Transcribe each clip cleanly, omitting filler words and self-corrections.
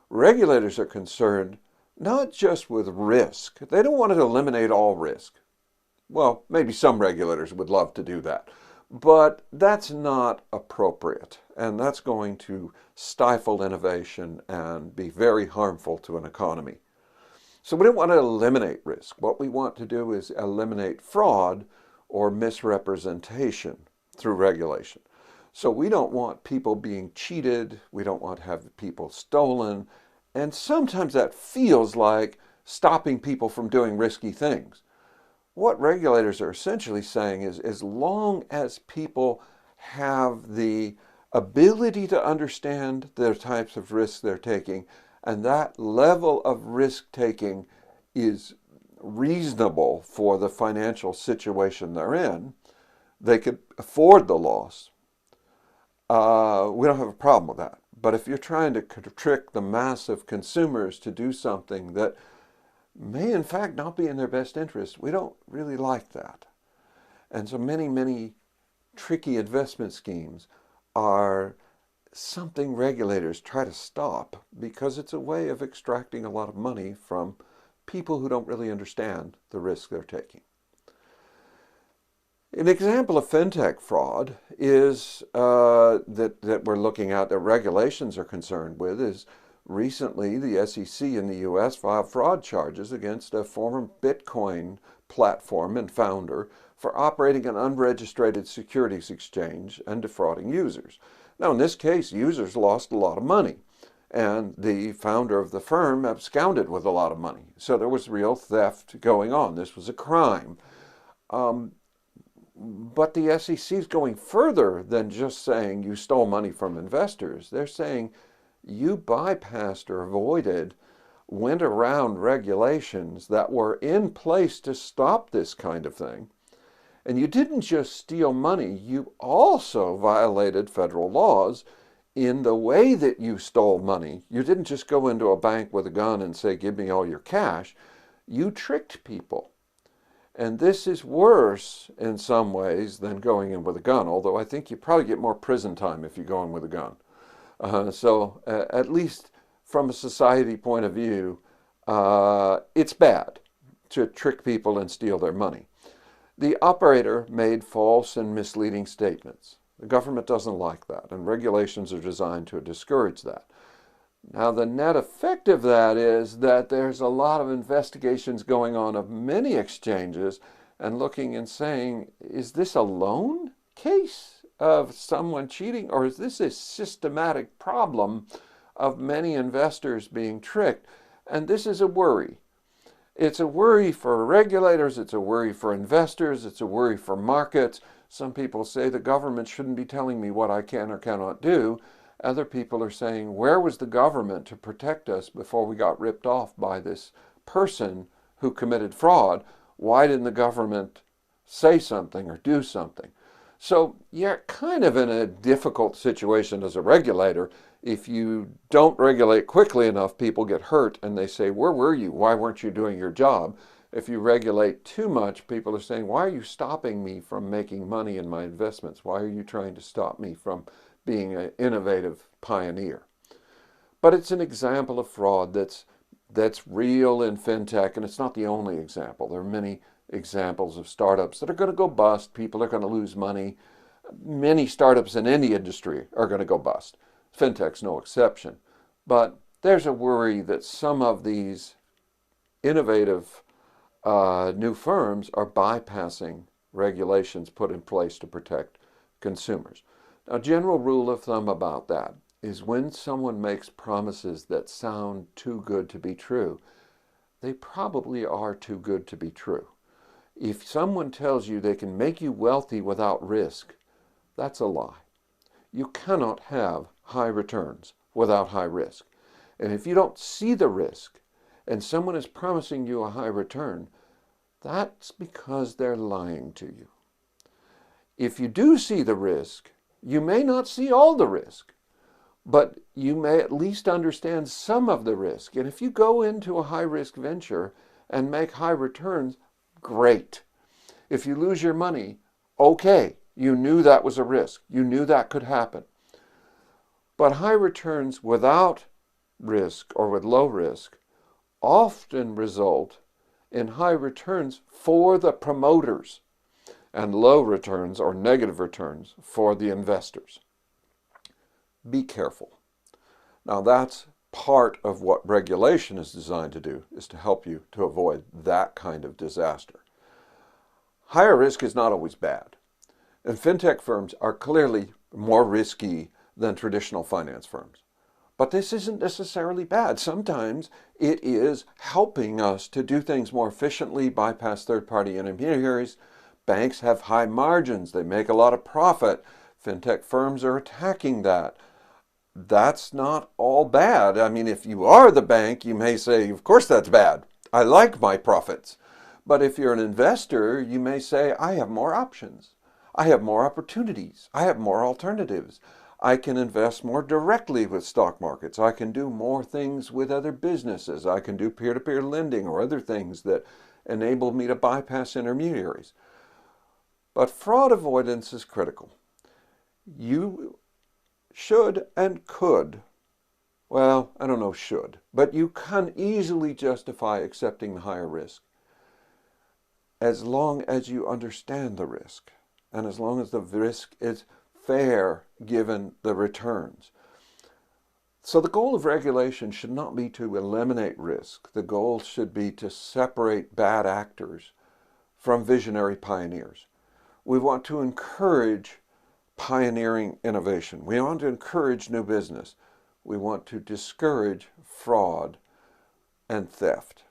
Regulators are concerned not just with risk. They don't want to eliminate all risk. Well, maybe some regulators would love to do that, but that's not appropriate, and that's going to stifle innovation and be very harmful to an economy. So we don't want to eliminate risk. What we want to do is eliminate fraud or misrepresentation through regulation. So we don't want people being cheated. We don't want to have people stolen. And sometimes that feels like stopping people from doing risky things. What regulators are essentially saying is as long as people have the ability to understand the types of risks they're taking, and that level of risk taking is reasonable for the financial situation they're in, they could afford the loss. We don't have a problem with that. But if you're trying to trick the mass of consumers to do something that may in fact not be in their best interest, we don't really like that. And so many tricky investment schemes are something regulators try to stop because it's a way of extracting a lot of money from people who don't really understand the risk they're taking. An example of FinTech fraud is that we're looking at, that regulations are concerned with, is recently the SEC in the US filed fraud charges against a former Bitcoin platform and founder for operating an unregistered securities exchange and defrauding users. Now, in this case, users lost a lot of money, and the founder of the firm absconded with a lot of money. So there was real theft going on. This was a crime. But the SEC is going further than just saying you stole money from investors. They're saying you bypassed or avoided, went around regulations that were in place to stop this kind of thing. And you didn't just steal money, you also violated federal laws in the way that you stole money. You didn't just go into a bank with a gun and say, give me all your cash. You tricked people. And this is worse in some ways than going in with a gun, although I think you probably get more prison time if you go in with a gun. At least from a society point of view, it's bad to trick people and steal their money. The operator made false and misleading statements. The government doesn't like that, and regulations are designed to discourage that. Now, the net effect of that is that there's a lot of investigations going on of many exchanges and looking and saying, is this a lone case of someone cheating, or is this a systematic problem of many investors being tricked? And this is a worry. It's a worry for regulators, it's a worry for investors, it's a worry for markets. Some people say the government shouldn't be telling me what I can or cannot do. Other people are saying, where was the government to protect us before we got ripped off by this person who committed fraud? Why didn't the government say something or do something? So you're kind of in a difficult situation as a regulator. If you don't regulate quickly enough, people get hurt and they say, where were you? Why weren't you doing your job? If you regulate too much, people are saying, why are you stopping me from making money in my investments? Why are you trying to stop me from being an innovative pioneer? But it's an example of fraud that's real in FinTech, and it's not the only example. There are many examples of startups that are going to go bust. People are going to lose money. Many startups in any industry are going to go bust. FinTech's no exception. But there's a worry that some of these innovative new firms are bypassing regulations put in place to protect consumers. A general rule of thumb about that is when someone makes promises that sound too good to be true, they probably are too good to be true. If someone tells you they can make you wealthy without risk, that's a lie. You cannot have high returns without high risk. And if you don't see the risk and someone is promising you a high return, that's because they're lying to you. If you do see the risk, you may not see all the risk, but you may at least understand some of the risk. And if you go into a high-risk venture and make high returns, great. If you lose your money, okay, you knew that was a risk. You knew that could happen. But high returns without risk or with low risk often result in high returns for the promoters and low returns or negative returns for the investors. Be careful. Now that's part of what regulation is designed to do, is to help you to avoid that kind of disaster. Higher risk is not always bad. And fintech firms are clearly more risky than traditional finance firms. But this isn't necessarily bad. Sometimes it is helping us to do things more efficiently, bypass third-party intermediaries. Banks have high margins. They make a lot of profit. Fintech firms are attacking that. That's not all bad. I mean, if you are the bank, you may say, of course that's bad. I like my profits. But if you're an investor, you may say, I have more options. I have more opportunities. I have more alternatives. I can invest more directly with stock markets. I can do more things with other businesses. I can do peer-to-peer lending or other things that enable me to bypass intermediaries. But fraud avoidance is critical. You should and could, well, I don't know should, but you can easily justify accepting the higher risk as long as you understand the risk and as long as the risk is fair given the returns. So the goal of regulation should not be to eliminate risk. The goal should be to separate bad actors from visionary pioneers. We want to encourage pioneering innovation. We want to encourage new business. We want to discourage fraud and theft.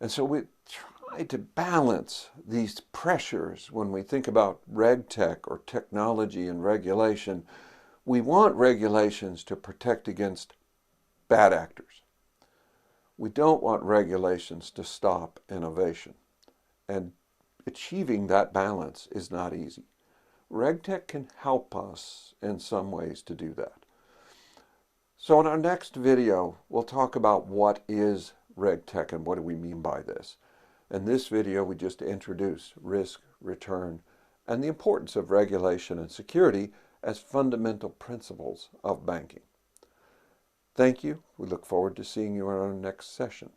And so we try to balance these pressures when we think about RegTech or technology and regulation. We want regulations to protect against bad actors. We don't want regulations to stop innovation. And achieving that balance is not easy. RegTech can help us in some ways to do that. So in our next video, we'll talk about what is RegTech and what do we mean by this. In this video, we just introduce risk, return, and the importance of regulation and security as fundamental principles of banking. Thank you. We look forward to seeing you in our next session.